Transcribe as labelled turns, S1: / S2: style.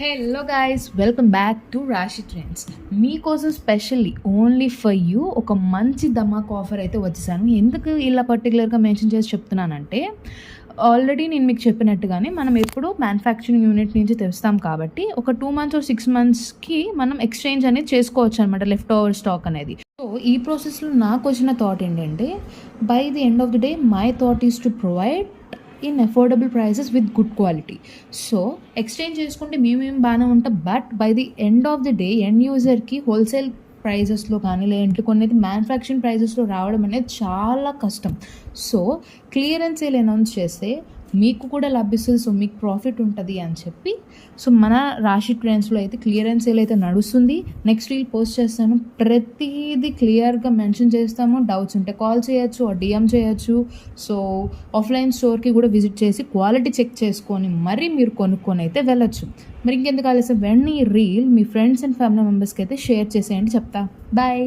S1: Hello guys, welcome back to రాశి trends. మీకోసం specially only for you ఒక మంచి ధమాక్ ఆఫర్ అయితే వచ్చేసాను. ఎందుకు ఇలా పర్టికులర్గా మెన్షన్ చేసి చెప్తున్నానంటే, ఆల్రెడీ నేను మీకు చెప్పినట్టుగానే మనం ఎప్పుడు మ్యానుఫ్యాక్చరింగ్ యూనిట్ నుంచి తెస్తాం కాబట్టి ఒక 2 months or 6 monthsకి మనం ఎక్స్చేంజ్ అనేది చేసుకోవచ్చు అనమాట, లెఫ్ట్ ఓవర్ స్టాక్ అనేది. సో ఈ ప్రాసెస్లో నాకు వచ్చిన థాట్ ఏంటంటే, by the end of the day my thought is to provide in affordable prices with good quality. So exchange చేసుకుంటే మేమేం బాగానే ఉంటాం, but by the end of the day end యూజర్కి హోల్సేల్ ప్రైజెస్లో కానీ లేదంటే కొన్ని మ్యానుఫ్యాక్చరింగ్ ప్రైజెస్లో రావడం అనేది చాలా కష్టం. సో క్లియరెన్స్ సేల్ అనౌన్స్ చేస్తే మీకు కూడా లభిస్తుంది, సో మీకు ప్రాఫిట్ ఉంటుంది అని చెప్పి, సో మన రాశి ట్రెండ్స్లో అయితే క్లియరెన్స్ సేల్ అయితే నడుస్తుంది. నెక్స్ట్ రీల్ పోస్ట్ చేస్తాను, ప్రతిదీ క్లియర్గా మెన్షన్ చేస్తాము. డౌట్స్ ఉంటే కాల్ చేయొచ్చు, డిఎం చేయొచ్చు. సో ఆఫ్లైన్ స్టోర్కి కూడా విజిట్ చేసి క్వాలిటీ చెక్ చేసుకొని మరీ మీరు కొనుక్కొని అయితే వెళ్ళొచ్చు. మరి ఇంకెందుకు ఆలస్యం, వెంటనే ఈ reel me friends and family మెంబర్స్కి అయితే షేర్ చేసేయండి చెప్తా. బాయ్.